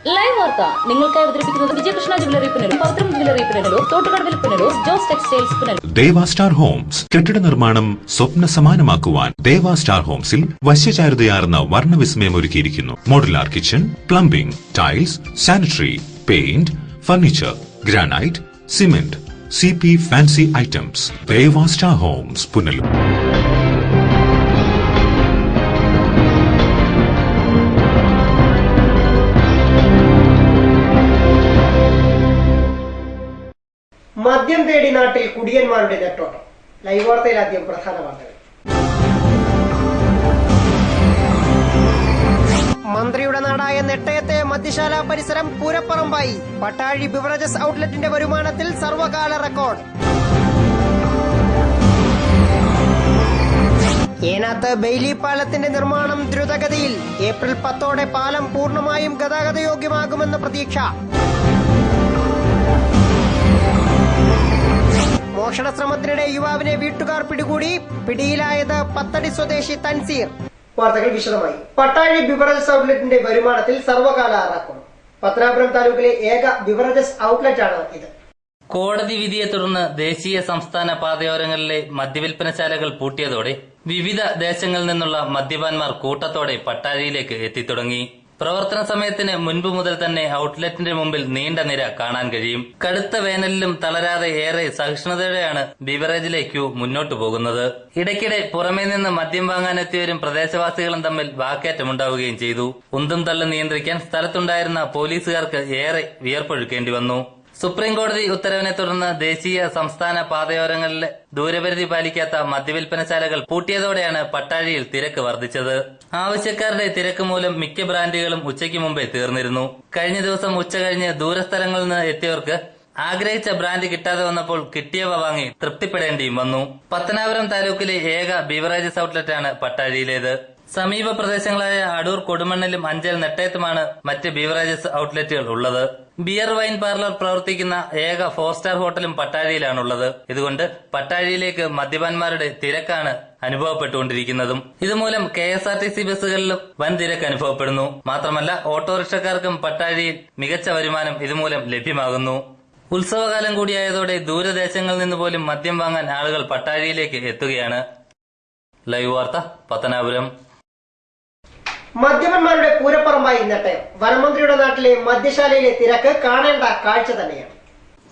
Live വാർത്ത നിങ്ങൾക്കായി അവതരിപ്പിക്കുന്നത് വിജയകൃഷ്ണ ജ്വല്ലറി പുനലൂർ, പവിത്രം ജ്വല്ലറി പുനലൂർ, തോട്ടുകടവിൽ പുനലൂർ, ജോസ് ടെക്സ്റ്റൈൽസ് പുനലൂർ. ദേവ സ്റ്റാർ ഹോംസ് കെട്ടിട നിർമ്മാണം സ്വപ്ന സമാനമാക്കുവാൻ ദേവ സ്റ്റാർ ഹോംസിൽ വശ്യചാരുതയാർന്ന വർണ്ണവിസ്മയം ഒരുക്കിയിരിക്കുന്നു. Modular kitchen, plumbing, tiles, sanitary, paint, furniture, granite, cement, CP fancy items. Deva star homes Punalur. മദ്യം തേടി നാട്ടിൽ കുടിയന്മാരുടെ നെട്ടോട്ടം. ലൈവ് വാർത്തയിൽ ആദ്യം പ്രധാന വാർത്തകൾ. മന്ത്രിയുടെ നാടായ നെട്ടയത്തെ മദ്യശാല പരിസരം പൂരപ്പറമ്പായി. പട്ടാഴി ബിവറേജസ് ഔട്ട്ലെറ്റിന്റെ വരുമാനത്തിൽ സർവകാല റെക്കോർഡ്. ഏനാത്ത് ബെയിലി പാലത്തിന്റെ നിർമ്മാണം ദ്രുതഗതിയിൽ. ഏപ്രിൽ 10 പാലം പൂർണ്ണമായും ഗതാഗതയോഗ്യമാകുമെന്ന് പ്രതീക്ഷ. മോഷണ ശ്രമത്തിനിടെ യുവാവിനെ വീട്ടുകാർ പിടികൂടി. പിടിയിലായത് പത്തടി സ്വദേശി തൻസീർ. വാർത്തകൾ വിശദമായി. പട്ടാഴി ബിവറേജസ് ഔട്ട്ലെറ്റിന്റെ വരുമാനത്തിൽ സർവകാല റെക്കോർഡ്. പത്തനാപുരം താലൂക്കിലെ ഏക ബിവറേജസ് ഔട്ട്ലെറ്റാണ് ഇത്. കോടതി വിധിയെ തുടർന്ന് ദേശീയ സംസ്ഥാന പാതയോരങ്ങളിലെ മദ്യവിൽപ്പനശാലകൾ പൂട്ടിയതോടെ വിവിധ ദേശങ്ങളിൽ നിന്നുള്ള മദ്യപാന്മാർ കൂട്ടത്തോടെ പട്ടാഴിയിലേക്ക് എത്തിത്തുടങ്ങി. പ്രവർത്തന സമയത്തിന് മുൻപ് മുതൽ തന്നെ ഔട്ട്ലെറ്റിന്റെ മുമ്പിൽ നീണ്ട നിര കാണാൻ കഴിയും. കടുത്ത വേനലിലും തളരാതെ ഏറെ സഹിഷ്ണുതയോടെയാണ് ബിവറേജിലെ ക്യൂ മുന്നോട്ടു പോകുന്നത്. ഇടയ്ക്കിടെ പുറമേ നിന്ന് മദ്യം വാങ്ങാനെത്തിയവരും പ്രദേശവാസികളും തമ്മിൽ വാക്കേറ്റമുണ്ടാവുകയും ചെയ്തു. ഉന്തും തള്ളും നിയന്ത്രിക്കാൻ സ്ഥലത്തുണ്ടായിരുന്ന പോലീസുകാർക്ക് ഏറെ വിയർപ്പൊഴുക്കേണ്ടി വന്നു. സുപ്രീം കോടതി ഉത്തരവിനെ തുടർന്ന് ദേശീയ സംസ്ഥാന പാതയോരങ്ങളിലെ ദൂരപരിധി പാലിക്കാത്ത മദ്യവിൽപ്പനശാലകൾ പൂട്ടിയതോടെയാണ് പട്ടാഴിയിൽ തിരക്ക് വർദ്ധിച്ചത്. ആവശ്യക്കാരുടെ തിരക്ക് മൂലം മിക്ക ബ്രാൻഡുകളും ഉച്ചയ്ക്ക് മുമ്പേ തീർന്നിരുന്നു. കഴിഞ്ഞ ദിവസം ഉച്ചകഴിഞ്ഞ് ദൂരസ്ഥലങ്ങളിൽ നിന്ന് എത്തിയവർക്ക് ആഗ്രഹിച്ച ബ്രാൻഡ് കിട്ടാതെ വന്നപ്പോൾ കിട്ടിയവ വാങ്ങി തൃപ്തിപ്പെടേണ്ടിയും വന്നു. പത്തനാപുരം താലൂക്കിലെ ഏക ബീവറേജസ് ഔട്ട്ലെറ്റാണ് പട്ടാഴിയിലേത്. സമീപ പ്രദേശങ്ങളായ അടൂർ, കൊടുമണ്ണിലും അഞ്ചൽ, നെട്ടയത്തുമാണ് മറ്റ് ബീവറേജസ് ഔട്ട്ലെറ്റുകൾ ഉള്ളത്. ബിയർ വൈൻ പാർലർ പ്രവർത്തിക്കുന്ന ഏക 4 സ്റ്റാർ ഹോട്ടലും പട്ടാഴിയിലാണുള്ളത്. ഇതുകൊണ്ട് പട്ടാഴിയിലേക്ക് മദ്യപാന്മാരുടെ തിരക്കാണ് അനുഭവപ്പെട്ടുകൊണ്ടിരിക്കുന്നതും. ഇതുമൂലം KSRTC ബസ്സുകളിലും വൻ തിരക്ക് അനുഭവപ്പെടുന്നു. മാത്രമല്ല ഓട്ടോറിക്ഷക്കാർക്കും പട്ടാഴിയിൽ മികച്ച വരുമാനം ഇതുമൂലം ലഭ്യമാകുന്നു. ഉത്സവകാലം കൂടിയായതോടെ ദൂരദേശങ്ങളിൽ നിന്ന് പോലും മദ്യം വാങ്ങാൻ ആളുകൾ പട്ടാഴിയിലേക്ക് എത്തുകയാണ്. ലൈവ് വാർത്ത, പത്തനാപുരം. മദ്യപന്മാരുടെ പൂരപ്പറമ്പായി നെട്ടയം. വനമന്ത്രിയുടെ നാട്ടിലെ മദ്യശാലയിലെ തിരക്ക് കാണേണ്ട കാഴ്ച തന്നെയാണ്.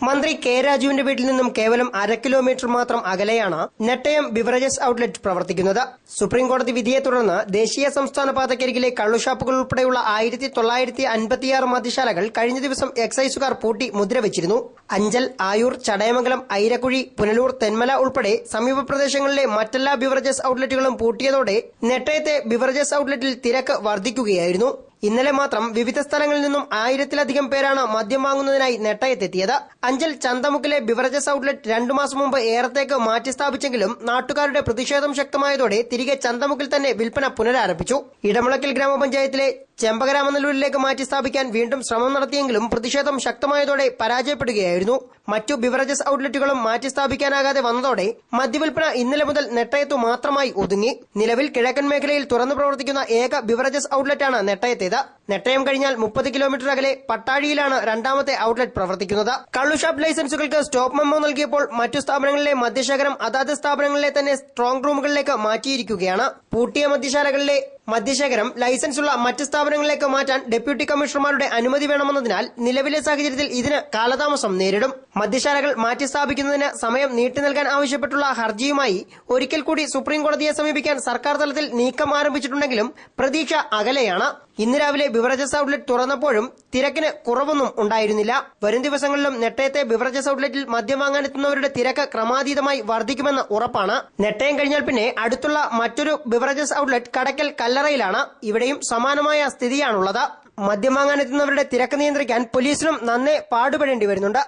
മന്ത്രി കെ രാജുവിന്റെ വീട്ടിൽ നിന്നും കേവലം 1/2 കിലോമീറ്റർ മാത്രം അകലെയാണ് നെട്ടയം ബിവറേജസ് ഔട്ട്ലെറ്റ് പ്രവർത്തിക്കുന്നത്. സുപ്രീം കോടതി വിധിയെ തുടർന്ന് ദേശീയ സംസ്ഥാന പാതക്കരികിലെ കള്ളുഷാപ്പുകൾ ഉൾപ്പെടെയുള്ള 1956 മദ്യശാലകൾ കഴിഞ്ഞ ദിവസം എക്സൈസുകാർ പൂട്ടി മുദ്രവെച്ചിരുന്നു. അഞ്ചൽ, ആയൂർ, ചടയമംഗലം, ഐരക്കുഴി, പുനലൂർ, തെന്മല ഉൾപ്പെടെ സമീപ പ്രദേശങ്ങളിലെ മറ്റെല്ലാ ബിവറേജസ് ഔട്ട്ലെറ്റുകളും പൂട്ടിയതോടെ നെട്ടയത്തെ ബിവറേജസ് ഔട്ട്ലെറ്റിൽ തിരക്ക് വർദ്ധിക്കുകയായിരുന്നു. ഇന്നലെ മാത്രം വിവിധ സ്ഥലങ്ങളിൽ നിന്നും 1000-ലധികം പേരാണ് മദ്യം വാങ്ങുന്നതിനായി നെട്ടയത്തെത്തിയത്. അഞ്ചൽ ചന്തമുക്കിലെ ബിവറേജസ് ഔട്ട്ലെറ്റ് 2 മാസം മുമ്പ് ഏറത്തേക്ക് മാറ്റി സ്ഥാപിച്ചെങ്കിലും നാട്ടുകാരുടെ പ്രതിഷേധം ശക്തമായതോടെ തിരികെ ചന്തമുക്കിൽ തന്നെ വിൽപ്പന പുനരാരംഭിച്ചു. ഇടമുളക്കൽ ഗ്രാമപഞ്ചായത്തിലെ ചെമ്പകരാമനല്ലൂരിലേക്ക് മാറ്റി സ്ഥാപിക്കാൻ വീണ്ടും ശ്രമം നടത്തിയെങ്കിലും പ്രതിഷേധം ശക്തമായതോടെ പരാജയപ്പെടുകയായിരുന്നു. മറ്റു ബിവറേജസ് ഔട്ട്ലെറ്റുകളും മാറ്റി സ്ഥാപിക്കാനാകാതെ വന്നതോടെ മദ്യവിൽപ്പന ഇന്നലെ മുതൽ നെട്ടയത്തു മാത്രമായി ഒതുങ്ങി. നിലവിൽ കിഴക്കൻ മേഖലയിൽ തുറന്നു പ്രവർത്തിക്കുന്ന ഏക ബിവറേജസ് ഔട്ട്ലെറ്റാണ് നെട്ടയത്തേത്. നെട്ടയം കഴിഞ്ഞാൽ 30 കിലോമീറ്റർ അകലെ പട്ടാഴിയിലാണ് രണ്ടാമത്തെ ഔട്ട്ലെറ്റ് പ്രവർത്തിക്കുന്നത്. കള്ളുഷാപ്പ് ലൈസൻസുകൾക്ക് സ്റ്റോപ്പ് മെമ്മോ നൽകിയപ്പോൾ മറ്റു സ്ഥാപനങ്ങളിലെ മദ്യശേഖരം അതാത് സ്ഥാപനങ്ങളിലെ തന്നെ സ്ട്രോങ് റൂമുകളിലേക്ക് മാറ്റിയിരിക്കുകയാണ്. പൂട്ടിയ മദ്യശാലകളിലെ മദ്യശേഖരം ലൈസൻസുള്ള മറ്റ് സ്ഥാപനങ്ങളിലേക്ക് മാറ്റാൻ ഡെപ്യൂട്ടി കമ്മീഷണർമാരുടെ അനുമതി വേണമെന്നതിനാൽ നിലവിലെ സാഹചര്യത്തിൽ ഇതിന് കാലതാമസം നേരിടും. മദ്യശാലകൾ മാറ്റി സ്ഥാപിക്കുന്നതിന് സമയം നീട്ടി നൽകാൻ ആവശ്യപ്പെട്ടുള്ള ഹർജിയുമായി ഒരിക്കൽ കൂടി സുപ്രീം കോടതിയെ സമീപിക്കാൻ സർക്കാർ തലത്തിൽ നീക്കം ആരംഭിച്ചിട്ടുണ്ടെങ്കിലും പ്രതീക്ഷ അകലെയാണ്. ഇന്ന് രാവിലെ ബിവറേജസ് ഔട്ട്ലെറ്റ് തുറന്നപ്പോഴും തിരക്കിന് കുറവൊന്നും ഉണ്ടായിരുന്നില്ല. വരും ദിവസങ്ങളിലും നെട്ടയത്തെ ബിവറേജസ് ഔട്ട്ലെറ്റിൽ മദ്യം വാങ്ങാനെത്തുന്നവരുടെ തിരക്ക് ക്രമാതീതമായി വർദ്ധിക്കുമെന്ന് ഉറപ്പാണ്. നെട്ടയം കഴിഞ്ഞാൽ പിന്നെ അടുത്തുള്ള മറ്റൊരു ബിവറേജസ് ഔട്ട്ലെറ്റ് കടയ്ക്കൽ കല്ലറയിലാണ്. ഇവിടെയും സമാനമായ സ്ഥിതിയാണുള്ളത്. മദ്യം വാങ്ങാനെത്തുന്നവരുടെ തിരക്ക് നിയന്ത്രിക്കാൻ പോലീസിനും നന്നേ പാടുപെടേണ്ടി വരുന്നുണ്ട്.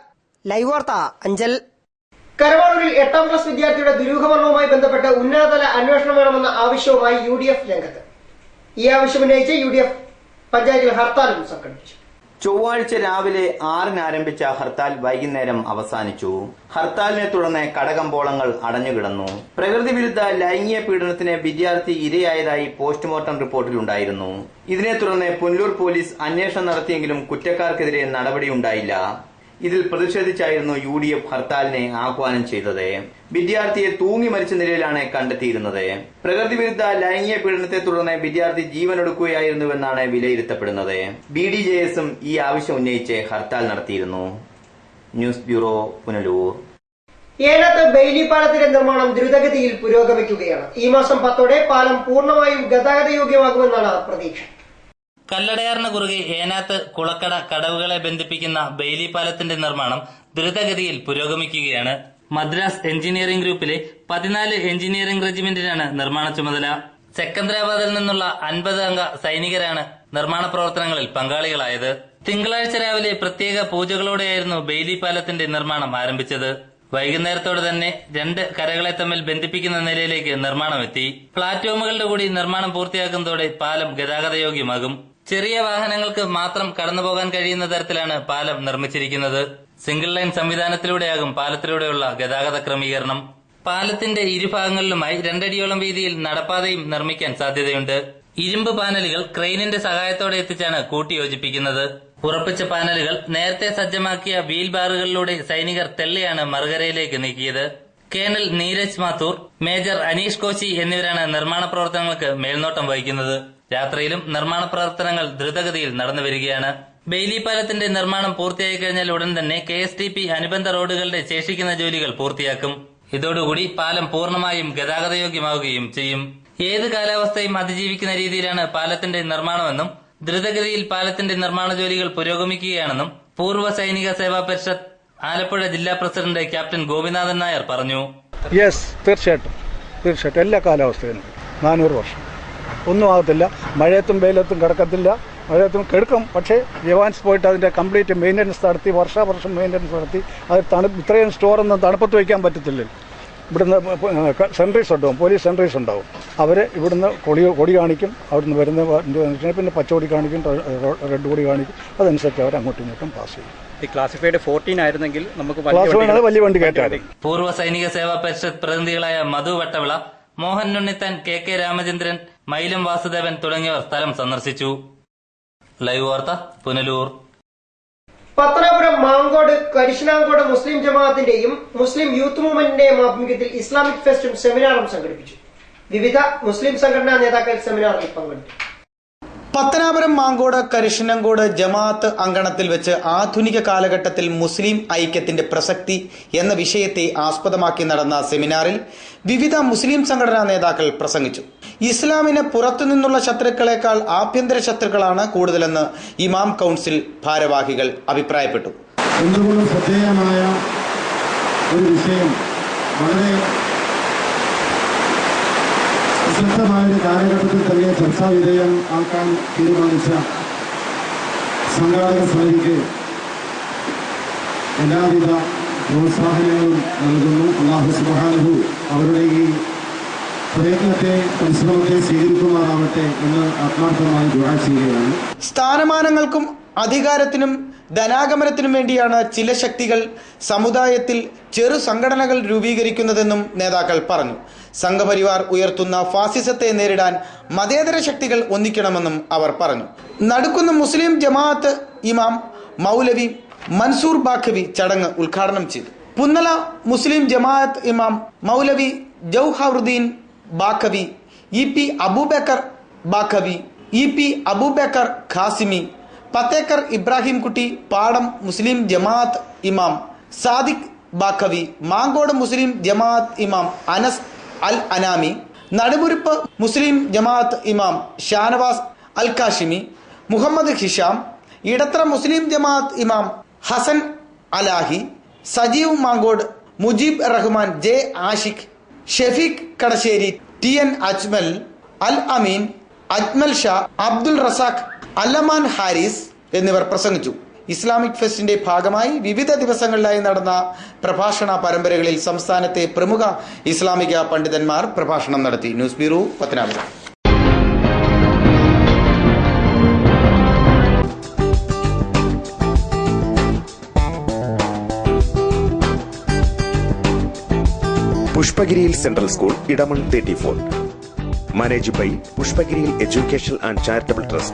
ലൈവ് വാർത്ത, അഞ്ചൽ. കരവാളൂരിൽ 8ാം ക്ലാസ് വിദ്യാർത്ഥിയുടെ ദുരൂഹമരണവുമായി ബന്ധപ്പെട്ട് ഉന്നതതല അന്വേഷണം വേണമെന്ന ആവശ്യവുമായി UDF രംഗത്ത്. ഈ ആവശ്യമുന്നയിച്ച് UDF പഞ്ചായത്തിൽ ഹർത്താലും സംഘടിപ്പിച്ചു. ചൊവ്വാഴ്ച രാവിലെ 6-ന് ആരംഭിച്ച ഹർത്താൽ വൈകുന്നേരം അവസാനിച്ചു. ഹർത്താലിനെ തുടർന്ന് കടകമ്പോളങ്ങൾ അടഞ്ഞുകിടന്നു. പ്രകൃതി വിരുദ്ധ ലൈംഗിക പീഡനത്തിന് വിദ്യാർത്ഥി ഇരയായതായി പോസ്റ്റ്മോർട്ടം റിപ്പോർട്ടിലുണ്ടായിരുന്നു. ഇതിനെ തുടർന്ന് പുനലൂർ പോലീസ് അന്വേഷണം നടത്തിയെങ്കിലും കുറ്റക്കാർക്കെതിരെ നടപടിയുണ്ടായില്ല. ഇതിൽ പ്രതിഷേധിച്ചായിരുന്നു UDF ഹർത്താലിനെ ആഹ്വാനം ചെയ്തത്. വിദ്യാർത്ഥിയെ തൂങ്ങി മരിച്ച നിലയിലാണ് കണ്ടെത്തിയിരുന്നത്. പ്രകൃതി വിരുദ്ധ ലൈംഗിക പീഡനത്തെ തുടർന്ന് വിദ്യാർത്ഥി ജീവനൊടുക്കുകയായിരുന്നുവെന്നാണ് വിലയിരുത്തപ്പെടുന്നത്. BDJS-ഉം ഈ ആവശ്യം ഉന്നയിച്ച് ഹർത്താൽ നടത്തിയിരുന്നു. News bureau, Punalur. ഏഴാത്ത് ബെയിലി പാലത്തിന്റെ നിർമ്മാണം ദ്രുതഗതിയിൽ പുരോഗമിക്കുകയാണ്. ഈ മാസം 10-ഓടെ പാലം പൂർണ്ണമായും ഗതാഗത യോഗ്യമാകുമെന്നാണ് പ്രതീക്ഷ. കല്ലടയാറിന് കുറുകെ ഏനാത്ത് കുളക്കട കടവുകളെ ബന്ധിപ്പിക്കുന്ന ബെയിലി പാലത്തിന്റെ നിർമ്മാണം ദ്രുതഗതിയിൽ പുരോഗമിക്കുകയാണ്. മദ്രാസ് എഞ്ചിനീയറിംഗ് ഗ്രൂപ്പിലെ 14 എഞ്ചിനീയറിംഗ് റെജിമെന്റിനാണ് നിർമ്മാണ ചുമതല. സെക്കന്ദരാബാദിൽ നിന്നുള്ള 50 അംഗ സൈനികരാണ് നിർമ്മാണ പ്രവർത്തനങ്ങളിൽ പങ്കാളികളായത്. തിങ്കളാഴ്ച രാവിലെ പ്രത്യേക പൂജകളോടെയായിരുന്നു ബെയിലി പാലത്തിന്റെ നിർമ്മാണം ആരംഭിച്ചത്. വൈകുന്നേരത്തോടെ തന്നെ 2 കരകളെ തമ്മിൽ ബന്ധിപ്പിക്കുന്ന നിലയിലേക്ക് നിർമ്മാണം എത്തി. പ്ലാറ്റ്ഫോമുകളുടെ കൂടി നിർമ്മാണം പൂർത്തിയാക്കുന്നതോടെ പാലം ഗതാഗതയോഗ്യമാകും. ചെറിയ വാഹനങ്ങൾക്ക് മാത്രം കടന്നുപോകാൻ കഴിയുന്ന തരത്തിലാണ് പാലം നിർമ്മിച്ചിരിക്കുന്നത്. സിംഗിൾ ലൈൻ സംവിധാനത്തിലൂടെയാകും പാലത്തിലൂടെയുള്ള ഗതാഗത ക്രമീകരണം. പാലത്തിന്റെ ഇരുഭാഗങ്ങളിലുമായി 2 അടിയോളം വീതിയിൽ നടപ്പാതയും നിർമ്മിക്കാൻ സാധ്യതയുണ്ട്. ഇരുമ്പ് പാനലുകൾ ക്രെയിനിന്റെ സഹായത്തോടെ എത്തിച്ചാണ് കൂട്ടിയോജിപ്പിക്കുന്നത്. ഉറപ്പിച്ച പാനലുകൾ നേരത്തെ സജ്ജമാക്കിയ വീൽ ബാറുകളിലൂടെ സൈനികർ തെള്ളിയാണ് മറുകരയിലേക്ക് നീക്കിയത്. കേണൽ നീരജ് മാത്തൂർ, മേജർ അനീഷ് കോശി എന്നിവരാണ് നിർമ്മാണ പ്രവർത്തനങ്ങൾക്ക് മേൽനോട്ടം വഹിക്കുന്നത്. രാത്രിയിലും നിർമ്മാണ പ്രവർത്തനങ്ങൾ ദ്രുതഗതിയിൽ നടന്നുവരികയാണ്. ബെയിലി പാലത്തിന്റെ നിർമ്മാണം പൂർത്തിയായി കഴിഞ്ഞാൽ ഉടൻ തന്നെ KSTP അനുബന്ധ റോഡുകളുടെ ശേഷിക്കുന്ന ജോലികൾ പൂർത്തിയാക്കും. ഇതോടുകൂടി പാലം പൂർണ്ണമായും ഗതാഗതയോഗ്യമാവുകയും ചെയ്യും. ഏത് കാലാവസ്ഥയും അതിജീവിക്കുന്ന രീതിയിലാണ് പാലത്തിന്റെ നിർമ്മാണമെന്നും ദ്രുതഗതിയിൽ പാലത്തിന്റെ നിർമ്മാണ ജോലികൾ പുരോഗമിക്കുകയാണെന്നും പൂർവ്വ സൈനിക സേവാ പരിഷത്ത് ആലപ്പുഴ ജില്ലാ പ്രസിഡന്റ് ക്യാപ്റ്റൻ ഗോപിനാഥൻ നായർ പറഞ്ഞു. തീർച്ചയായിട്ടും എല്ലാ കാലാവസ്ഥയിലും 400 വർഷം ഒന്നും ആകത്തില്ല. മഴയത്തും വെയിലത്തും കിടക്കത്തില്ല. മഴയത്തും കെടുക്കും. പക്ഷേ ജവാൻസ് പോയിട്ട് അതിന്റെ കംപ്ലീറ്റ് മെയിൻ്റനൻസ് നടത്തി വർഷം മെയിൻ്റനൻസ് നടത്തി അത് ഇത്രയും സ്റ്റോറൊന്നും തണുപ്പത്ത് വയ്ക്കാൻ പറ്റത്തില്ല. ഇവിടുന്ന് സെൻട്രീസ് ഉണ്ടാവും, പോലീസ് സെൻട്രീസ് ഉണ്ടാവും. അവർ ഇവിടുന്ന് കൊടി കാണിക്കും. അവിടുന്ന് വരുന്ന പിന്നെ പച്ചക്കൊടി കാണിക്കും, റെഡ് കൊടി കാണിക്കും. അതനുസരിച്ച് അവർ അങ്ങോട്ടും ഇങ്ങോട്ടും പാസ് ചെയ്യും. ഈ ക്ലാസിഫൈഡ് 14 ആയിരുന്നെങ്കിൽ നമുക്ക് വലിയ വണ്ടി കയറ്റായിരുന്നു. പൂർവ്വ സൈനിക സേവാ പരിഷത്ത് പ്രതിനിധികളായ മധു വട്ടവിള, മോഹൻ ഉണ്ണിത്താൻ, KK രാമചന്ദ്രൻ, മൈലം വാസുദേവൻ തുടങ്ങിയവർ സ്ഥലം സന്ദർശിച്ചു. ലൈവ് വാർത്ത, പുനലൂർ. പത്തനാപുരം മാങ്കോട് കരിശനാങ്കോട് മുസ്ലിം ജമാഅത്തിന്റെയും മുസ്ലിം യൂത്ത് മൂവ്മെന്റിന്റെയും ആഭിമുഖ്യത്തിൽ ഇസ്ലാമിക് ഫെസ്റ്റും സെമിനാറും സംഘടിപ്പിച്ചു. വിവിധ മുസ്ലിം സംഘടനാ നേതാക്കൾ സെമിനാറിൽ പങ്കെടുത്തു. പത്തനാപുരം മാങ്കോട് കരിശനങ്കോട് ജമാഅത്ത് അങ്കണത്തിൽ വെച്ച് ആധുനിക കാലഘട്ടത്തിൽ മുസ്ലിം ഐക്യത്തിന്റെ പ്രസക്തി എന്ന വിഷയത്തെ ആസ്പദമാക്കി നടന്ന സെമിനാറിൽ വിവിധ മുസ്ലിം സംഘടനാ നേതാക്കൾ പ്രസംഗിച്ചു. ഇസ്ലാമിന് പുറത്തുനിന്നുള്ള ശത്രുക്കളെക്കാൾ ആഭ്യന്തര ശത്രുക്കളാണ് കൂടുതലെന്ന് ഇമാം കൗൺസിൽ ഭാരവാഹികൾ അഭിപ്രായപ്പെട്ടു. എന്തുകൊണ്ടും ശ്രദ്ധേയമായ ഒരു വിഷയം, വളരെ പ്രസക്തമായ ഒരു കാലഘട്ടത്തിൽ തന്നെ ചർച്ചാ വിധേയം ആക്കാൻ തീരുമാനിച്ച സംഘാടക സമിതിക്ക് എല്ലാവിധ പ്രോത്സാഹനങ്ങളും നൽകുന്നു. അല്ലാഹു സുബ്ഹാനഹു അവരുടെ ഈ പ്രയത്നത്തെ, പരിശ്രമത്തെ സ്വീകരിക്കുമാറാവട്ടെ എന്ന് ആത്മാർത്ഥമായി ദുആ ചെയ്യുകയാണ്. സ്ഥാനമാനങ്ങൾക്കും അധികാരത്തിനും ധനാഗമനത്തിനും വേണ്ടിയാണ് ചില ശക്തികൾ സമുദായത്തിൽ ചെറു സംഘടനകൾ രൂപീകരിക്കുന്നതെന്നും നേതാക്കൾ പറഞ്ഞു. സംഘപരിവാർ ഉയർത്തുന്ന ഫാസിസത്തെ നേരിടാൻ മതേതര ശക്തികൾ ഒന്നിക്കണമെന്നും അവർ പറഞ്ഞു. നടുക്കുന്ന മുസ്ലിം ജമാഅത്ത് ഇമാം മൗലവി മൻസൂർ ബാഖവി ചടങ്ങ് ഉദ്ഘാടനം ചെയ്തു. പുന്നല മുസ്ലിം ജമാഅത്ത് ഇമാം മൗലവി ജൗഹറുദ്ദീൻ ബാഖവി, EP അബൂബക്കർ ബാഖവി, EP അബൂബക്കർ ഖാസിമി, പത്തേക്കർ ഇബ്രാഹിം കുട്ടി, പാടം മുസ്ലിം ജമാഅത്ത് ഇമാം സാദിഖ് ബാഖവി, മാങ്കോട് മുസ്ലിം ജമാഅത്ത് ഇമാം അനസ് അൽ അനാമി, നടുമുരുപ്പ് മുസ്ലിം ജമാഅത്ത് ഇമാം ഷാനവാസ് അൽ കാഷിമി, മുഹമ്മദ് ഹിഷാം, ഇടത്ര മുസ്ലിം ജമാഅത്ത് ഇമാം ഹസൻ അലാഹി, സജീവ് മാങ്കോട്, മുജീബ് റഹ്മാൻ, J ആഷിഖ്, ഷെഫീഖ് കടശ്ശേരി, TN അജ്മൽ, അൽ അമീൻ, അജ്മൽ ഷാ, അബ്ദുൽ റസാഖ്, അല്ലമാൻ ഹാരിസ് എന്നിവർ പ്രസംഗിച്ചു. ഇസ്ലാമിക് ഫെസ്റ്റിന്റെ ഭാഗമായി വിവിധ ദിവസങ്ങളിലായി നടന്ന പ്രഭാഷണ പരമ്പരകളിൽ സംസ്ഥാനത്തെ പ്രമുഖ ഇസ്ലാമിക പണ്ഡിതന്മാർ പ്രഭാഷണം നടത്തി. News bureau, Pathanapuram. പുഷ്പഗിരിയിൽ central school Edamon 34. Managed by Pushpagiri Educational and Charitable Trust.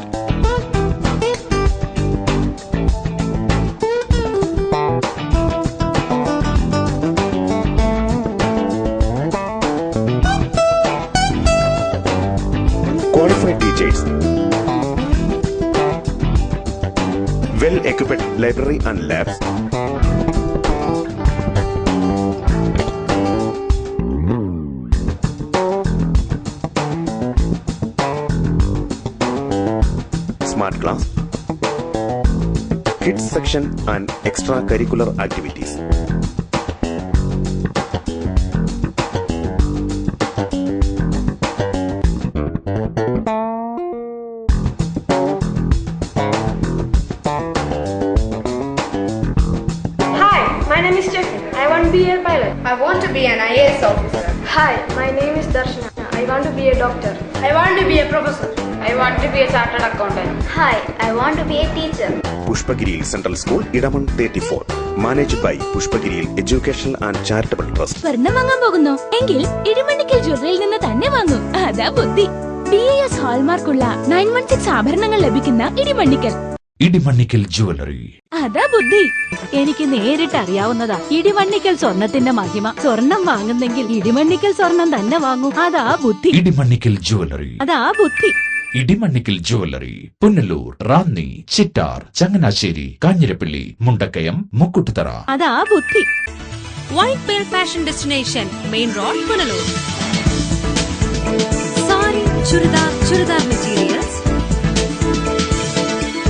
Qualified teachers, well-equipped library and labs, smart class, kids section and extracurricular activities. Hi, my name is Stephen. I want to be a pilot. I want to be an IAS officer. Hi, my name is Darshana. I want to be a doctor. I want to be a professor. I want to be a chartered accountant. Hi, I want to be a teacher. Pushpagiri Central School, Idaman 34. Managed by Pushpagiri Educational and Charitable Trust. സ്വർണം വാങ്ങാൻ പോകുന്നു എങ്കിൽ ഇടിമണ്ണിക്കൽ ജ്വല്ലറിയിൽ നിന്ന് തന്നെ വാങ്ങും. അതാ ബുദ്ധി. BAS ഹാൾമാർക്കുള്ള 916 ആഭരണങ്ങൾ ലഭിക്കുന്ന ഇടിമണ്ണിക്കൽ. ഇടിമണ്ണിക്കൽ ജ്വല്ലറി. അതാ ബുദ്ധി. എനിക്ക് നേരിട്ട് അറിയാവുന്നതാ ഇടിമണ്ണിക്കൽ സ്വർണത്തിന്റെ മഹിമ. സ്വർണം വാങ്ങുന്നെങ്കിൽ ഇടിമണ്ണിക്കൽ സ്വർണം തന്നെ വാങ്ങൂ. അതാ ബുദ്ധി. ഇടിമണ്ണിക്കൽ ജ്വല്ലറി. അതാ ബുദ്ധി. ഇടിമണ്ണിക്കൽ ജ്വല്ലറി, പുനലൂർ, റാന്നി, ചിറ്റാർ, ചങ്ങനാശ്ശേരി, കാഞ്ഞിരപ്പള്ളി, മുണ്ടക്കയം, മുക്കുട്ടുതറ. അതാ ബുദ്ധി. White pearl fashion destination, main road, Punalur. Sari, churidar materials,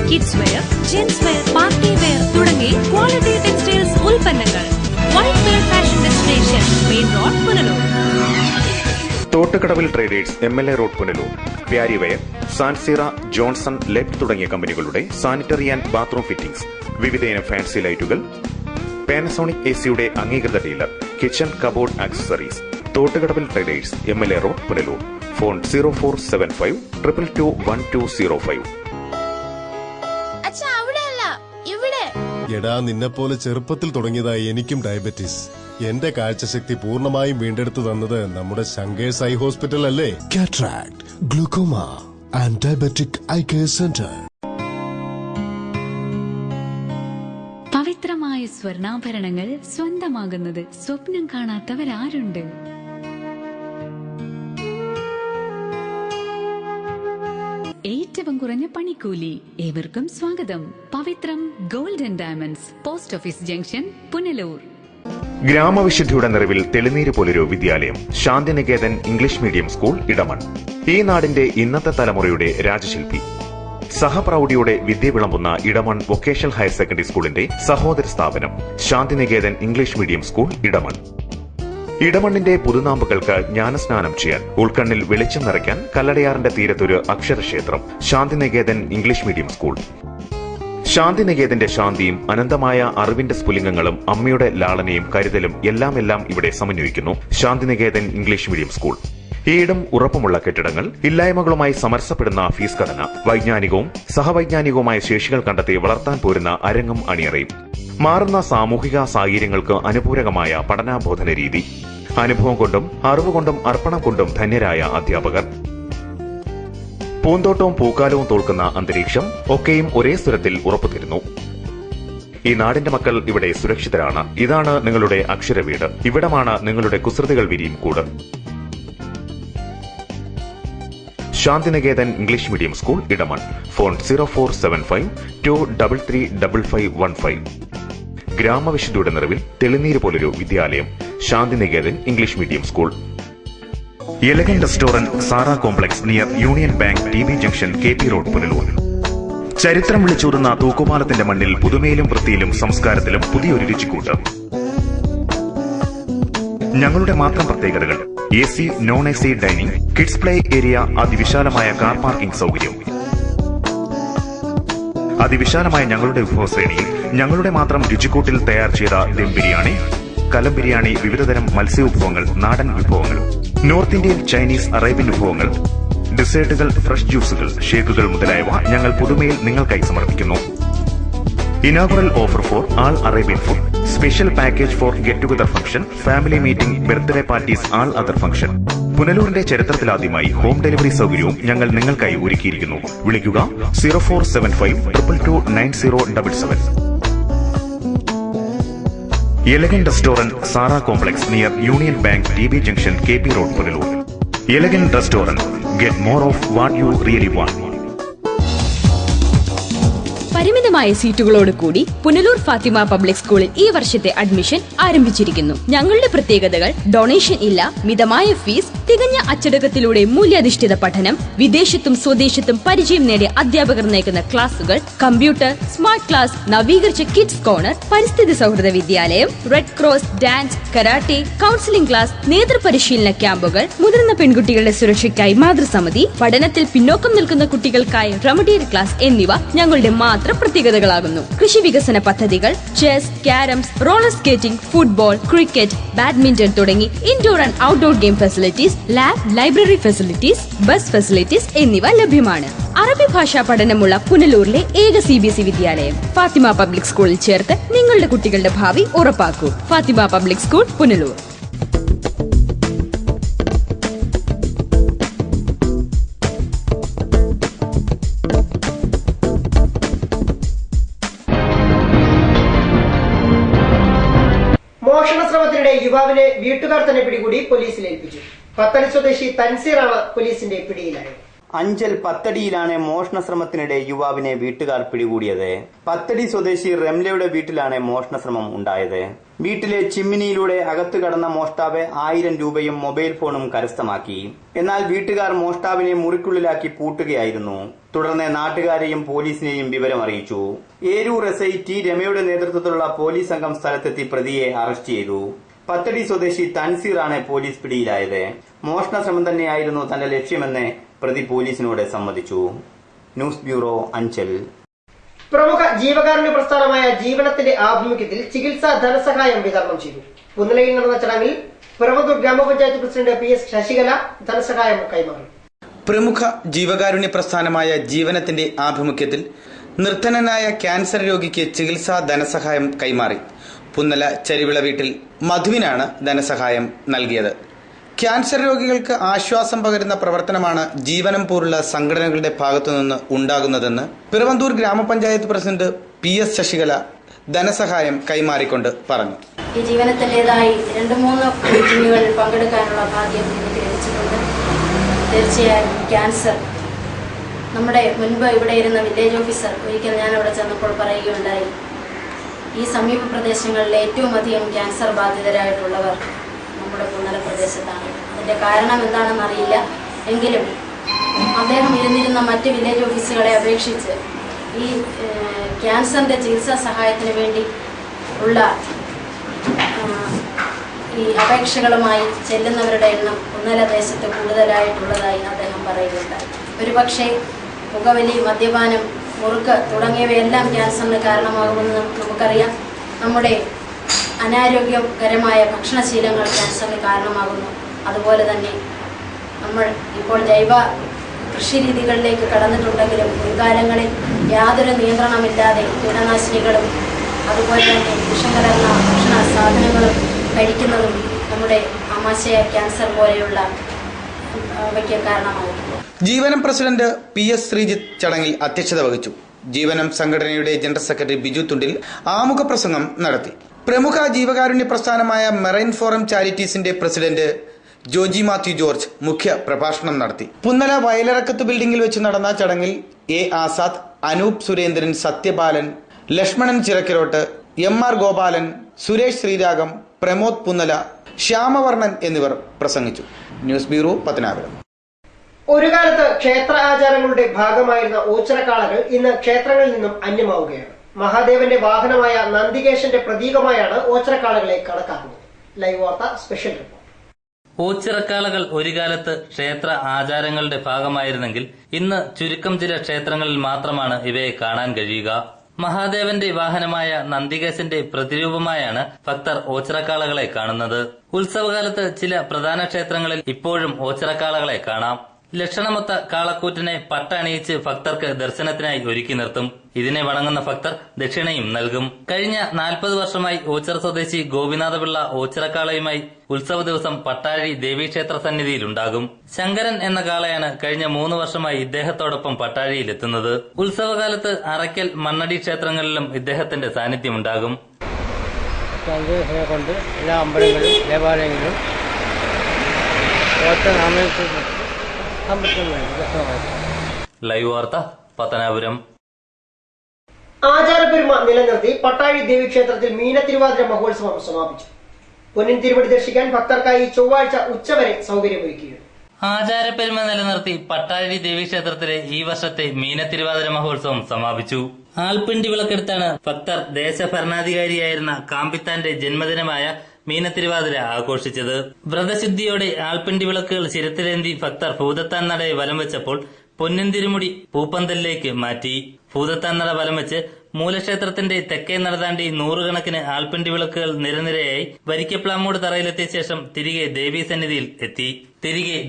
kids wear, gents wear, party wear തുടങ്ങി ക്വാളിറ്റി ടെക്സ്റ്റൈൽസ് ഉൽപ്പന്നങ്ങൾ. White pearl fashion destination, main road, Punalur. തോട്ടുകടവിൽ traders, MLA road, Punalur. Parryware, സാൻസീറ, ജോൺസൺ, ലെബ് തുടങ്ങിയ കമ്പനികളുടെ സാനിറ്ററി ആൻഡ് ബാത്റൂം ഫിറ്റിംഗ്സ്, വിവിധയിനം ഫാൻസി ലൈറ്റുകൾ, പാനസോണിക് AC-യുടെ അംഗീകൃത dealer, kitchen cupboard accessories. തോട്ടുകടവിൽ traders, MLA road, Punalur. Phone 0475 222 1205. എടാ, നിന്നെപ്പോലെ ചെറുപ്പത്തിൽ തുടങ്ങിയതായി എനിക്കും ഡയബറ്റീസ്. എന്റെ കാഴ്ചശക്തി പൂർണ്ണമായും വീണ്ടെടുത്തു തന്നത് നമ്മുടെ ശങ്കേഴ്സ് ഐ ഹോസ്പിറ്റൽ അല്ലേ? Cataract, glaucoma and diabetic eye care centre. പവിത്രമായ സ്വർണ്ണാഭരണങ്ങൾ സ്വന്തമാകുന്നത് സ്വപ്നം കാണാത്തവരാരുണ്ട്? ഏറ്റവും കുറഞ്ഞ പണിക്കൂലി. ഏവർക്കും സ്വാഗതം. Pavithram gold and diamonds, post office junction, Punalur. ഗ്രാമവിശുദ്ധിയുടെ നിറവിൽ തെളിനീര് പോലൊരു വിദ്യാലയം, Shantiniketan English medium school, Edamon. ഈ നാടിന്റെ ഇന്നത്തെ തലമുറയുടെ രാജശില്പി. സഹപ്രൗഢിയോടെ വിദ്യ വിളമ്പുന്ന ഇടമൺ വൊക്കേഷണൽ ഹയർ സെക്കൻഡറി സ്കൂളിന്റെ സഹോദര സ്ഥാപനം Shantiniketan English medium school, Edamon. ഇടമണ്ണിന്റെ പുതുനാമ്പുകൾക്ക് ജ്ഞാനസ്നാനം ചെയ്യാൻ, ഉൾക്കണ്ണിൽ വെളിച്ചം നിറയ്ക്കാൻ കല്ലടയാറിന്റെ തീരത്തൊരു അക്ഷരക്ഷേത്രം, ശാന്തിനികേതൻ ഇംഗ്ലീഷ് മീഡിയം സ്കൂൾ. ശാന്തിനികേതന്റെ ശാന്തിയും അനന്തമായ അറിവിന്റെ സ്ഫുലിംഗങ്ങളും അമ്മയുടെ ലാളനയും കരുതലും എല്ലാം ഇവിടെ സമന്വയിക്കുന്നു ശാന്തിനികേതൻ ഇംഗ്ലീഷ് മീഡിയം സ്കൂൾ. ഈടും ഉറപ്പുമുള്ള കെട്ടിടങ്ങൾ, ഇല്ലായ്മകളുമായി സമരസപ്പെടുന്ന ഫീസ് ഘടന, വൈജ്ഞാനികവും സഹവൈജ്ഞാനികവുമായ ശേഷികൾ കണ്ടെത്തി വളർത്താൻ പോരുന്ന അരങ്ങും അണിയറയും, മാറുന്ന സാമൂഹിക സാഹചര്യങ്ങൾക്ക് അനുപൂരകമായ പഠനാബോധന രീതി, അനുഭവം കൊണ്ടും അറിവുകൊണ്ടും അർപ്പണം കൊണ്ടും ധന്യരായ അധ്യാപകർ, പൂന്തോട്ടവും പൂക്കാലവും തോൽക്കുന്ന അന്തരീക്ഷം ഒക്കെയും ഒരേ സ്വരത്തിൽ ഉറപ്പുതരുന്നു. ഈ നാടിന്റെ മക്കൾ ഇവിടെ സുരക്ഷിതരാണ്. ഇതാണ് നിങ്ങളുടെ അക്ഷരവീട്. ഇവിടമാണ് നിങ്ങളുടെ കുസൃതികൾ വിരിയും കൂട്. Shantiniketan English medium school, Edamon. Phone 0475 233 5515. ഗ്രാമവിശുദ്ധിയുടെ നിറവിൽ തെളിനീര് പോലൊരു വിദ്യാലയം, Shantiniketan English medium school. Elegant restaurant, Sara complex, near union bank, TB junction, KP road, Punalur. ചരിത്രം വിളിച്ചൂതുന്ന തൂക്കുപാലത്തിന്റെ മണ്ണിൽ പുതുമയിലും വൃത്തിയിലും സംസ്കാരത്തിലും പുതിയൊരു രുചിക്കൂട്ട്. ഞങ്ങളുടെ മാത്രം പ്രത്യേകതകൾ: AC, non AC dining, kids play area, അതിവിശാലമായ കാർ പാർക്കിംഗ് സൗകര്യം. അതിവിശാലമായ ഞങ്ങളുടെ വിഭവശ്രേണിയിൽ ഞങ്ങളുടെ മാത്രം രുചിക്കൂട്ടിൽ തയ്യാർ ചെയ്ത ദം ബിരിയാണി, കലം ബിരിയാണി, വിവിധതരം മത്സ്യ വിഭവങ്ങൾ, നാടൻ വിഭവങ്ങൾ, നോർത്ത് ഇന്ത്യൻ, ചൈനീസ്, അറേബ്യൻ വിഭവങ്ങൾ, ഡെസേർട്ടുകൾ, ഫ്രഷ് ജ്യൂസുകൾ, ഷേക്കുകൾ മുതലായവ ഞങ്ങൾ പുതുമയിൽ നിങ്ങൾക്കായി സമർപ്പിക്കുന്നു. Inaugural offer for all Arabian food. Special package for get together function, family meeting, birthday parties, all other function. പുനലൂരിന്റെ ചരിത്രത്തിലാദ്യമായി ഹോം ഡെലിവറി സൗകര്യവും ഞങ്ങൾ നിങ്ങൾക്കായി ഒരുക്കിയിരിക്കുന്നു. വിളിക്കുക 0475229077. Elegant restaurant, Sara complex near union bank, DB junction, KP road, Punalur. Elegant restaurant, get more of what you really want. പരിമിതമായ സീറ്റുകളോട് കൂടി പുനലൂർ ഫാത്തിമ പബ്ലിക് സ്കൂളിൽ ഈ വർഷത്തെ അഡ്മിഷൻ ആരംഭിച്ചിരിക്കുന്നു. ഞങ്ങളുടെ പ്രത്യേകതകൾ: ഡൊണേഷൻ ഇല്ല, മിതമായ ഫീസ്, തികഞ്ഞ അച്ചടക്കത്തിലൂടെ മൂല്യാധിഷ്ഠിത പഠനം, വിദേശത്തും സ്വദേശത്തും പരിചയം നേടിയ അധ്യാപകർ നയിക്കുന്ന ക്ലാസുകൾ, കമ്പ്യൂട്ടർ, സ്മാർട്ട് ക്ലാസ്, നവീകരിച്ച കിഡ്സ് കോർണർ, പരിസ്ഥിതി സൗഹൃദ വിദ്യാലയം, red cross, dance, karate, counselling class, നേതൃപരിശീലന ക്യാമ്പുകൾ, മുതിർന്ന പെൺകുട്ടികളുടെ സുരക്ഷയ്ക്കായി മാതൃസമിതി, പഠനത്തിൽ പിന്നോക്കം നിൽക്കുന്ന കുട്ടികൾക്കായി റെമഡിയൽ ക്ലാസ് എന്നിവ ഞങ്ങളുടെ മാത്രം പ്രത്യേകതകളാകുന്നു. കൃഷി വികസന പദ്ധതികൾ, chess, carroms, roller skating, football, cricket, badminton തുടങ്ങി indoor and outdoor game facilities, lab, library facilities, bus facilities എന്നിവ ലഭ്യമാണ്. അറബി ഭാഷാ പഠനമുള്ള പുനലൂരിലെ ഏക CBSE വിദ്യാലയം ഫാത്തിമ പബ്ലിക് സ്കൂളിൽ ചേർത്ത് നിങ്ങളുടെ കുട്ടികളുടെ ഭാവി ഉറപ്പാക്കൂ. Fathima public school, Punalur. മോഷണ ശ്രമത്തിനിടെ യുവാവിനെ വീട്ടുകാർ തന്നെ പിടികൂടി പോലീസിൽ ഏൽപ്പിച്ചു. പത്തടി സ്വദേശി തൻസീറാണ് പോലീസിന്റെ പിടിയിലായത്. അഞ്ചൽ പത്തടിയിലാണ് മോഷണ ശ്രമത്തിനിടെ യുവാവിനെ വീട്ടുകാർ പിടികൂടിയത്. പത്തടി സ്വദേശി റംലയുടെ വീട്ടിലാണ് മോഷണ ശ്രമം ഉണ്ടായത്. വീട്ടിലെ ചിമ്മിനിയിലൂടെ അകത്തു കടന്ന മോഷ്ടാവ് 1000 രൂപയും മൊബൈൽ ഫോണും കരസ്ഥമാക്കി. എന്നാൽ വീട്ടുകാർ മോഷ്ടാവിനെ മുറിക്കുള്ളിലാക്കി പൂട്ടുകയായിരുന്നു. തുടർന്ന് നാട്ടുകാരെയും പോലീസിനെയും വിവരമറിയിച്ചു. ഏരൂർ SI T രമയുടെ നേതൃത്വത്തിലുള്ള പോലീസ് സംഘം സ്ഥലത്തെത്തി പ്രതിയെ അറസ്റ്റ് ചെയ്തു. പത്തടി സ്വദേശി തൻസീറാണ് പോലീസ് പിടിയിലായത്. മോഷണ ശ്രമം തന്നെയായിരുന്നു തന്റെ ലക്ഷ്യമെന്ന് പ്രതി പോലീസിനോട് സമ്മതിച്ചു. News bureau, Anchal. പ്രമുഖ ജീവകാരുണ്യ പ്രസ്ഥാനമായ ജീവനത്തിന്റെ ആഭിമുഖ്യത്തിൽ ചികിത്സാ ധനസഹായം വിതരണം ചെയ്തു. പുന്നലയിൽ നടന്ന ചടങ്ങിൽ പിറവന്തൂർ ഗ്രാമപഞ്ചായത്ത് പ്രസിഡന്റ് PS ശശികല ധനസഹായം കൈമാറി. പ്രമുഖ ജീവകാരുണ്യ പ്രസ്ഥാനമായ ജീവനത്തിന്റെ ആഭിമുഖ്യത്തിൽ നിർധനനായ ക്യാൻസർ രോഗിക്ക് ചികിത്സാ ധനസഹായം കൈമാറി. പുന്നല ചരിവിള വീട്ടിൽ മധുവിനാണ് ധനസഹായം നൽകിയത്. ക്യാൻസർ രോഗികൾക്ക് ആശ്വാസം പകരുന്ന പ്രവർത്തനമാണ് ജീവനം പോലുള്ള സംഘടനകളുടെ ഭാഗത്തുനിന്ന് ഉണ്ടാകുന്നതെന്ന് പിറവന്തൂർ ഗ്രാമപഞ്ചായത്ത് പ്രസിഡന്റ് PS ശശികല ധനസഹായം കൈമാറിക്കൊണ്ട് പറഞ്ഞു. ഈ ജീവനത്തിൻ്റെതായി 2-3 മീറ്റിങ്ങുകളിൽ പങ്കെടുക്കാനുള്ള ഭാഗ്യം എനിക്ക് ലഭിച്ചിട്ടുണ്ട്. തീർച്ചയായും ക്യാൻസർ നമ്മുടെ മുൻപ് ഇവിടെ ഇരുന്ന വില്ലേജ് ഓഫീസർ ഒരിക്കൽ ഞാൻ അവിടെ ചെന്നപ്പോൾ പറയുകയുണ്ടായി, ഈ സമീപ പ്രദേശങ്ങളിലെ ഏറ്റവും അധികം ക്യാൻസർ ബാധിതരായിട്ടുള്ളവർ നമ്മുടെ പുന്നല പ്രദേശത്താണ്. അതിൻ്റെ കാരണം എന്താണെന്നറിയില്ല. എങ്കിലും അദ്ദേഹം ഇരുന്നിരുന്ന മറ്റ് വില്ലേജ് ഓഫീസുകളെ അപേക്ഷിച്ച് ഈ ക്യാൻസറിൻ്റെ ചികിത്സാ സഹായത്തിന് വേണ്ടി ഉള്ള ഈ അപേക്ഷകളുമായി ചെല്ലുന്നവരുടെ എണ്ണം പുന്നല ദേശത്ത് കൂടുതലായിട്ടുള്ളതായി അദ്ദേഹം പറയുകയുണ്ടായി. ഒരുപക്ഷെ പുകവലി, മദ്യപാനം, മുറുക്ക് തുടങ്ങിയവയെല്ലാം ക്യാൻസറിന് കാരണമാകുമെന്ന് നമുക്കറിയാം. നമ്മുടെ അനാരോഗ്യകരമായ ഭക്ഷണശീലങ്ങൾ ക്യാൻസറിന് കാരണമാകുന്നു. അതുപോലെ തന്നെ നമ്മൾ ഇപ്പോൾ ജൈവ കൃഷി രീതികളിലേക്ക് കടന്നിട്ടുണ്ടെങ്കിലും മുൻകാലങ്ങളിൽ യാതൊരു നിയന്ത്രണമില്ലാതെ കീടനാശിനികളും അതുപോലെ തന്നെ വിഷം കലർന്ന ഭക്ഷണ സാധനങ്ങളും കഴിക്കുന്നതും നമ്മുടെ ആമാശയ ക്യാൻസർ പോലെയുള്ള അവയ്ക്ക് കാരണമാകുന്നു. ജീവനം പ്രസിഡന്റ് PS ശ്രീജിത്ത് ചടങ്ങിൽ അധ്യക്ഷത വഹിച്ചു. ജീവനം സംഘടനയുടെ ജനറൽ സെക്രട്ടറി ബിജു തുണ്ടിൽ ആമുഖ പ്രസംഗം നടത്തി. പ്രമുഖ ജീവകാരുണ്യ പ്രസ്ഥാനമായ മെറൈൻ ഫോറം ചാരിറ്റീസിന്റെ പ്രസിഡന്റ് ജോജി മാത്യു ജോർജ് മുഖ്യ പ്രഭാഷണം നടത്തി. പുന്നല വയലിറക്കത്ത് ബിൽഡിംഗിൽ വെച്ച് നടന്ന ചടങ്ങിൽ A ആസാദ്, അനൂപ് സുരേന്ദ്രൻ, സത്യപാലൻ, ലക്ഷ്മണൻ ചിറക്കിലോട്ട്, MR ഗോപാലൻ, സുരേഷ് ശ്രീരാഗം, പ്രമോദ് പുന്നല, ശ്യാമവർണ്ണൻ എന്നിവർ പ്രസംഗിച്ചു. News bureau, Pathanapuram. ഒരു കാലത്ത് ക്ഷേത്ര ആചാരങ്ങളുടെ ഭാഗമായിരുന്ന ഓച്ചിറക്കാളകൾ ഇന്ന് ക്ഷേത്രങ്ങളിൽ നിന്നും അന്യമാവുകയാണ്. മഹാദേവന്റെ വാഹനമായ നന്ദികേശന്റെ പ്രതീകമായാണ് ഓച്ചിറക്കാളകളെ കണക്കാക്കുന്നത്. ലൈവ് വാർത്ത സ്പെഷ്യൽ റിപ്പോർട്ട്. ഓച്ചിറക്കാളകൾ ഒരു കാലത്ത് ക്ഷേത്ര ആചാരങ്ങളുടെ ഭാഗമായിരുന്നെങ്കിൽ ഇന്ന് ചുരുക്കം ചില ക്ഷേത്രങ്ങളിൽ മാത്രമാണ് ഇവയെ കാണാൻ കഴിയുക. മഹാദേവന്റെ വാഹനമായ നന്ദികേശന്റെ പ്രതിരൂപമായാണ് ഭക്തർ ഓച്ചിറക്കാളകളെ കാണുന്നത്. ഉത്സവകാലത്ത് ചില പ്രധാന ക്ഷേത്രങ്ങളിൽ ഇപ്പോഴും ഓച്ചിറക്കാളകളെ കാണാം. ലക്ഷണമൊത്ത കാളക്കൂറ്റിനെ പട്ടണിയിച്ച് ഭക്തർക്ക് ദർശനത്തിനായി ഒരുക്കി നിർത്തും. ഇതിനെ വണങ്ങുന്ന ഭക്തർ ദക്ഷിണയും നൽകും. കഴിഞ്ഞ 40 വർഷമായി ഓച്ചിറ സ്വദേശി ഗോപിനാഥപിള്ള ഓച്ചിറക്കാളയുമായി ഉത്സവ ദിവസം പട്ടാഴി ദേവീക്ഷേത്ര സന്നിധിയിലുണ്ടാകും. ശങ്കരൻ എന്ന കാളയാണ് കഴിഞ്ഞ 3 വർഷമായി ഇദ്ദേഹത്തോടൊപ്പം പട്ടാഴിയിലെത്തുന്നത്. ഉത്സവകാലത്ത് അറയ്ക്കൽ, മണ്ണടി ക്ഷേത്രങ്ങളിലും ഇദ്ദേഹത്തിന്റെ സാന്നിധ്യമുണ്ടാകും. കൊണ്ട് എല്ലാ അമ്പലങ്ങളിലും ദേവാലയങ്ങളിലും ലൈവ് വാർത്ത പത്തനാപുരം. ആചാരപെരുമ നിലനിർത്തി പട്ടാഴി ദേവീക്ഷേത്രത്തിൽ മീനത്തിരുവാതിര മഹോത്സവം സമാപിച്ചു. പൊന്നിൻ തിരുവടി ദർശിക്കാൻ ഭക്തർക്കായി ചൊവ്വാഴ്ച ഉച്ചവരെ സൗകര്യമൊരുക്കിയിരുന്നു. ആചാരപ്പെരുമ നിലനിർത്തി പട്ടാഴി ദേവീക്ഷേത്രത്തിലെ ഈ വർഷത്തെ മീനത്തിരുവാതിര മഹോത്സവം സമാപിച്ചു. ആൽപ്പിണ്ടി വിളക്കെടുത്താണ് ഭക്തർ ദേശഭരണാധികാരിയായിരുന്ന കാമ്പിത്താന്റെ ജന്മദിനമായ മീനത്തിരുവാതിര ആഘോഷിച്ചത്. വ്രതശുദ്ധിയോടെ ആൽപ്പിണ്ടി വിളക്കുകൾ ശിരത്തിലേന്തി ഭക്തർ ഭൂതത്താൻ നടയെ വലം വെച്ചപ്പോൾ പൊന്നിൻ തിരുമുടി പൂപ്പന്തലിലേക്ക് മാറ്റി. ഭൂതത്താൻ നട വലം വെച്ച് മൂലക്ഷേത്രത്തിന്റെ തെക്കേ നട താണ്ടി 100 കണക്കിന് ആൽപ്പിണ്ടി വിളക്കുകൾ നിരനിരയായി വരിക്കപ്ലാമൂട് തറയിലെത്തിയ ശേഷം തിരികെ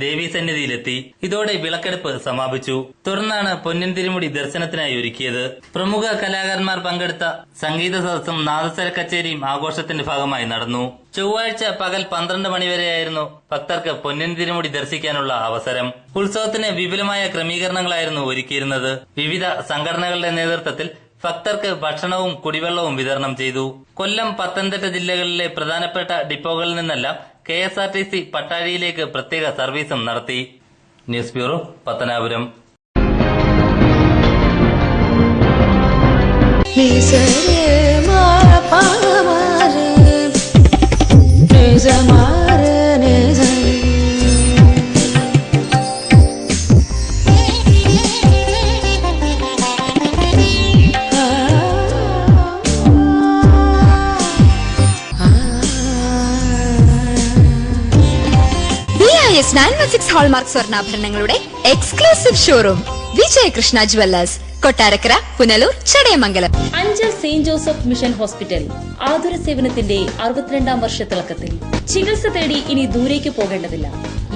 ദേവീസന്നിധിയിലെത്തി. ഇതോടെ വിളക്കെടുപ്പ് സമാപിച്ചു. തുടർന്നാണ് പൊന്നിൻ തിരുമുടി ദർശനത്തിനായി ഒരുക്കിയത്. പ്രമുഖ കലാകാരന്മാർ പങ്കെടുത്ത സംഗീത സദസ്സും നാദസ്വര കച്ചേരിയും ആഘോഷത്തിന്റെ ഭാഗമായി നടന്നു. ചൊവ്വാഴ്ച പകൽ 12 മണിവരെയായിരുന്നു ഭക്തർക്ക് പൊന്നിൻ തിരുമുടി ദർശിക്കാനുള്ള അവസരം. ഉത്സവത്തിന് വിപുലമായ ക്രമീകരണങ്ങളായിരുന്നു ഒരുക്കിയിരുന്നത്. വിവിധ സംഘടനകളുടെ നേതൃത്വത്തിൽ ഭക്തർക്ക് ഭക്ഷണവും കുടിവെള്ളവും വിതരണം ചെയ്തു. കൊല്ലം, പത്തനംതിട്ട ജില്ലകളിലെ പ്രധാനപ്പെട്ട ഡിപ്പോകളിൽ നിന്നെല്ലാം KSRTC പട്ടാഴിയിലേക്ക് പ്രത്യേക സർവീസും നടത്തി. News bureau, Pathanapuram. BIS 916 hallmark സ്വർണ്ണാഭരണങ്ങളുടെ exclusive showroom Vijayakrishna jewellers, Kottarakkara, Punalur, Chadayamangalam. Anchal saint Joseph mission hospital ആതുര സേവനത്തിന്റെ 62ാം വർഷത്തിളക്കത്തിൽ. ചികിത്സ തേടി ഇനി ദൂരേക്ക് പോകേണ്ടതില്ല.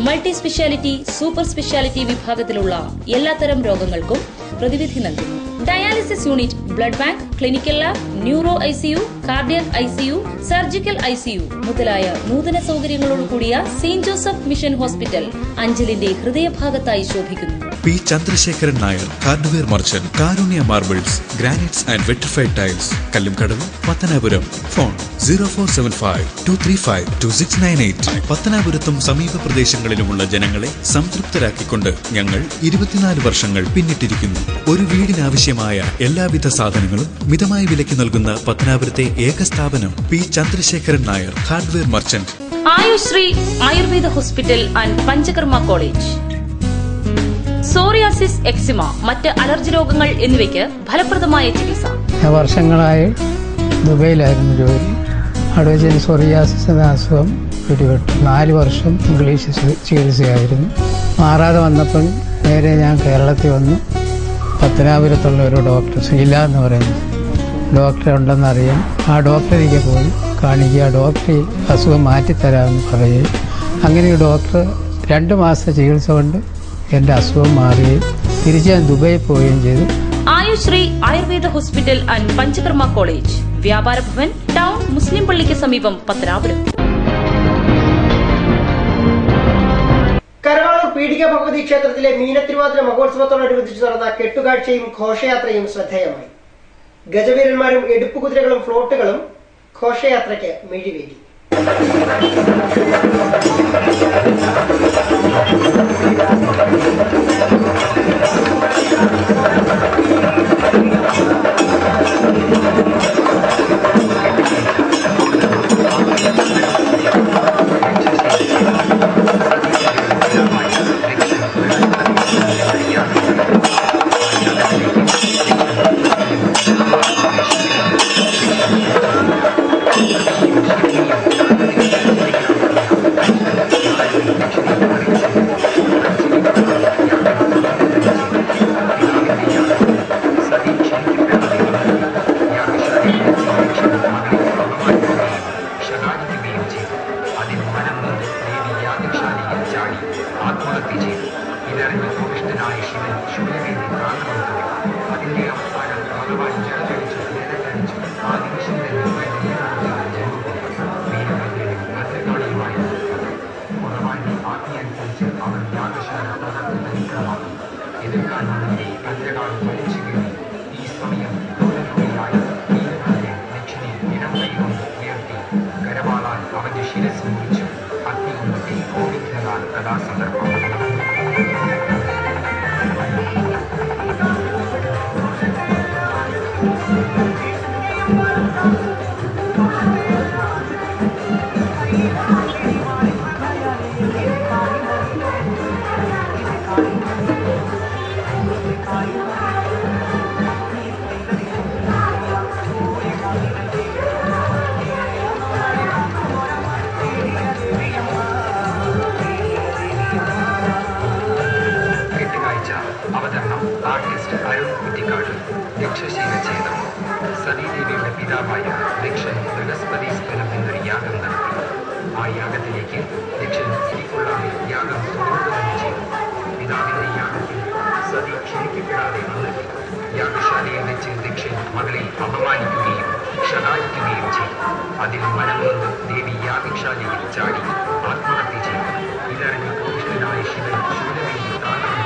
മൾട്ടി സ്പെഷ്യാലിറ്റി, സൂപ്പർ സ്പെഷ്യാലിറ്റി വിഭാഗത്തിലുള്ള എല്ലാത്തരം രോഗങ്ങൾക്കും പ്രതിവിധി നൽകുന്നു. Dialysis unit, blood bank, clinical lab, neuro ICU, cardiac ICU, surgical ICU മുതലായ നൂതന സൗകര്യങ്ങളോട് കൂടിയ സെയിന്റ് ജോസഫ് മിഷൻ ഹോസ്പിറ്റൽ അഞ്ചലിന്റെ ഹൃദയഭാഗത്തായി ശോഭിക്കുന്നു. P Chandrasekharan Nair, hardware merchant, Karunya marbles, granites and vitrified tiles, Kallumkadavu, Pathanapuram. Phone 0475-235-2698. പത്തനാപുരത്തും സമീപ പ്രദേശങ്ങളിലുമുള്ള ജനങ്ങളെ സംതൃപ്തരാക്കിക്കൊണ്ട് ഞങ്ങൾ 24 വർഷങ്ങൾ പിന്നിട്ടിരിക്കുന്നു. ഒരു വീടിനാവശ്യമായ എല്ലാവിധ സാധനങ്ങളും മിതമായ വിലയ്ക്ക് നൽകുന്ന പത്തനാപുരത്തെ ഏക സ്ഥാപനം P Chandrasekharan Nair, hardware merchant. Ayushree Ayurveda hospital and panchakarma college. Psoriasis, eczema, മറ്റ് അലർജി രോഗങ്ങൾ എന്നിവയ്ക്ക് ഫലപ്രദമായ ചികിത്സ. വർഷങ്ങളായി ദുബൈയിലായിരുന്നു ജോലി. അവിടെ വെച്ച് സോറിയാസിസ് എന്ന അസുഖം പിടിപെട്ടു. 4 വർഷം ഇംഗ്ലീഷ് ചികിത്സയായിരുന്നു. മാറാതെ വന്നപ്പോൾ നേരെ ഞാൻ കേരളത്തിൽ വന്നു. പത്തനാപുരത്തുള്ള ഒരു ഡോക്ടർ, ശ്രീല എന്ന് പറയുന്നത് ഡോക്ടറെ ഉണ്ടെന്നറിയാം. ആ ഡോക്ടറിലേക്ക് പോയി കാണിക്കുക. ഡോക്ടർ അസുഖം മാറ്റിത്തരാമെന്ന് പറയുകയും അങ്ങനെ ഡോക്ടർ 2 മാസത്തെ ചികിത്സ കൊണ്ട് എൻ്റെ അസുഖം മാറുകയും തിരിച്ച് ഞാൻ ദുബായി പോവുകയും ചെയ്തു. Ayushree Ayurveda hospital and panchakarma college, വ്യാപാര ഭവൻ, ടൗൺ, മുസ്ലിം പള്ളിക്ക് സമീപം, പത്തനാപുരം. കരവാളൂർ പീഡിക ഭഗവതി ക്ഷേത്രത്തിലെ മീനത്തിരുവാതിര മഹോത്സവത്തോടനുബന്ധിച്ച് നടന്ന കെട്ടുകാഴ്ചയും ഘോഷയാത്രയും ശ്രദ്ധേയമായി. ഗജവീരന്മാരും എടുപ്പുകുതിരകളും ഫ്ലോട്ടുകളും ഘോഷയാത്രയ്ക്ക് മിഴിവേകി. അവതരണം ആർട്ടിസ്റ്റ് അരുൺ കുറ്റിക്കാട്. യക്ഷശീല ഛേദം. സതീദേവിയുടെ പിതാവായ ദക്ഷൻ ബൃഹസ്പതി സ്ഫലം എന്നൊരു യാഗം നടത്തി. ആ യാഗത്തിലേക്ക് ദക്ഷൻ സ്ത്രീകൊള്ളാതെ യാഗം തുടരുകയും ചെയ്തു. പിതാവിന്റെ യാഗത്തിൽ സതി ക്ഷണിക്കപ്പെടാതെ വന്നെത്തി. യാഗശാലയിൽ വെച്ച് ദക്ഷൻ മകളെ അപമാനിക്കുകയും ക്ഷതാരിക്കുകയും ചെയ്തു. അതിൽ മനംവന്ന് ദേവി യാഗശാലയിൽ ചാടി ആത്മഹത്യ ചെയ്തു. ഇതറിഞ്ഞ കോപിഷ്ഠനായ ശിവൻ ശൂലമേന്തി താങ്ങുന്നു.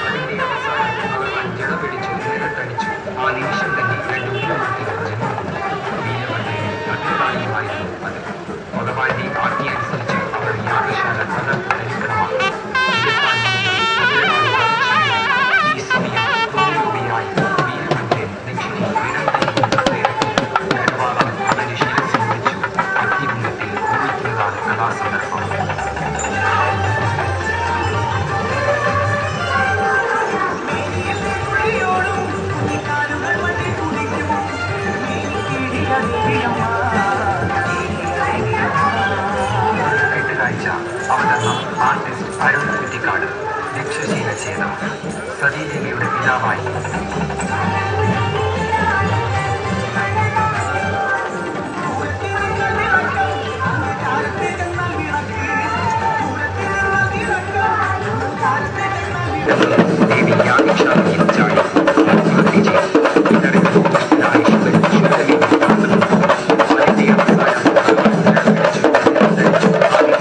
അതിന്റെ അവസാനം ഭഗവാൻ ജട പിടിച്ചു നിലത്തടിച്ചു. ആ നിമിഷം തന്നെ രണ്ട് ഉന്നമർത്തികൾ ജന്മം. വീരഭദ്രനും അഗ്രതായിയുമായിരുന്നു അത്. ഭഗവാന്റെ ആജ്ഞയനുസരിച്ച് അവർ യാഗശാല തകർത്തരിക്കണമാണ്. ഈ സമയം ക്രൂരരൂപിയായി വീരഭദ്രൻ ദക്ഷിണ ഗർഭാളം അവന്റെ ശിരസിൽ വെച്ചു അഗ്നികുണ്ഡത്തിൽ ഒഴിക്കുന്നതാണ് കഥാസന്ദർഭം. അവതരണം ആർട്ടിസ്റ്റ് അരുൺ കുറ്റിക്കാട്. യക്ഷശീല ഛേദം. സതീദേവിയുടെ പിതാവായി ദേവി യാഗശാലയിൽ ചാടി ആത്മഹത്യ ചെയ്തു. ഇതറിഞ്ഞ കോപിഷ്ഠനായ ശിവൻ ശൂലമേന്തി താങ്ങുന്നു. അതിന്റെ അവസാനം ഭഗവാൻ ജട പിടിച്ചു നിലത്തടിച്ചു. ആ നിമിഷം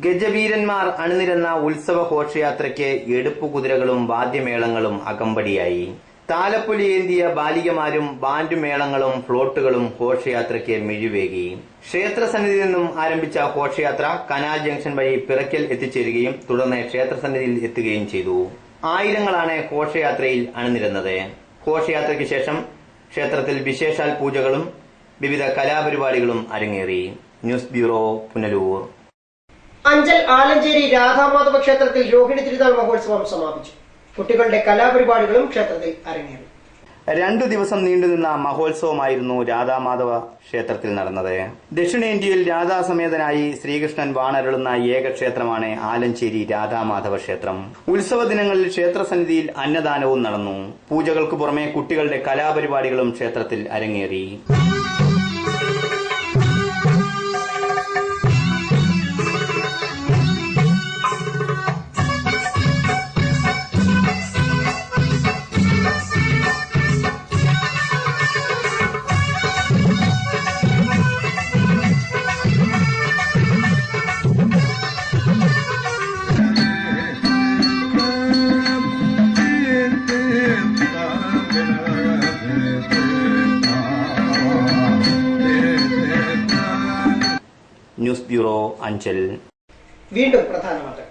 ഗജവീരന്മാർ അണിനിരന്ന ഉത്സവ ഘോഷയാത്രയ്ക്ക് എടുപ്പുകുതിരകളും വാദ്യമേളങ്ങളും അകമ്പടിയായി. താലപ്പൊലിയേന്തിയ ബാലികമാരും ബാൻഡുമേളങ്ങളും ഫ്ലോട്ടുകളും ഘോഷയാത്രയ്ക്ക് മിഴിവേകി. ക്ഷേത്രസന്നിധിയിൽ നിന്നും ആരംഭിച്ച ഘോഷയാത്ര കനാൽ ജംഗ്ഷൻ വഴി പിറക്കൽ എത്തിച്ചേരുകയും തുടർന്ന് ക്ഷേത്രസന്നിധിയിൽ എത്തുകയും ചെയ്തു. ആയിരങ്ങളാണ് ഘോഷയാത്രയിൽ അണിനിരന്നത്. ഘോഷയാത്രയ്ക്ക് ശേഷം ക്ഷേത്രത്തിൽ വിശേഷാൽ പൂജകളും വിവിധ കലാപരിപാടികളും അരങ്ങേറി. News bureau, Punalur. അഞ്ചൽ ആലഞ്ചേരി രാധാമാധവ ക്ഷേത്രത്തിൽ രോഹിണി തിരുനാൾ മഹോത്സവം സമാപിച്ചു. കുട്ടികളുടെ കലാപരിപാടികളും ക്ഷേത്രത്തിൽ അരങ്ങേറി. 2 ദിവസം നീണ്ടുനിന്ന മഹോത്സവമായിരുന്നു രാധാമാധവ ക്ഷേത്രത്തിൽ നടന്നത്. ദക്ഷിണേന്ത്യയിൽ രാധാസമേതനായി ശ്രീകൃഷ്ണൻ വാണരുളുന്ന ഏക ക്ഷേത്രമാണ് ആലഞ്ചേരി രാധാമാധവ ക്ഷേത്രം. ഉത്സവ ദിനങ്ങളിൽ ക്ഷേത്രസന്നിധിയിൽ അന്നദാനവും നടന്നു. പൂജകൾക്ക് പുറമെ കുട്ടികളുടെ കലാപരിപാടികളും ക്ഷേത്രത്തിൽ അരങ്ങേറി. News bureau, Anchal. വീണ്ടും പ്രധാന വാർത്തകൾ.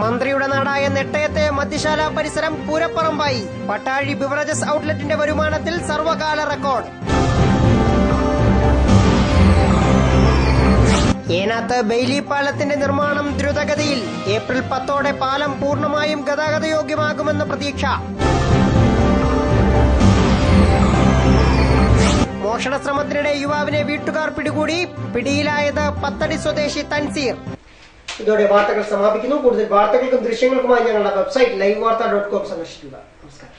മന്ത്രിയുടെ നാടായ നെട്ടയത്തെ മദ്യശാല പരിസരം പൂരപ്പറമ്പായി. പട്ടാഴി ബിവറേജസ് ഔട്ട്ലെറ്റിന്റെ വരുമാനത്തിൽ സർവകാല റെക്കോർഡ്. ഏനാത്ത് ബെയിലി പാലത്തിന്റെ നിർമ്മാണം ദ്രുതഗതിയിൽ. ഏപ്രിൽ 10 പാലം പൂർണ്ണമായും ഗതാഗതയോഗ്യമാകുമെന്ന് പ്രതീക്ഷ. മോഷണ ശ്രമത്തിനിടെ യുവാവിനെ വീട്ടുകാർ പിടികൂടി. പിടിയിലായത് പത്തടി സ്വദേശി തൻസീർ. ഇതോടെ വാർത്തകൾ സമാപിക്കുന്നു. കൂടുതൽ വാർത്തകൾക്കും ദൃശ്യങ്ങൾക്കുമായി ഞങ്ങളുടെ വെബ്സൈറ്റ് livevarta.com സന്ദർശിക്കുക. നമസ്കാരം.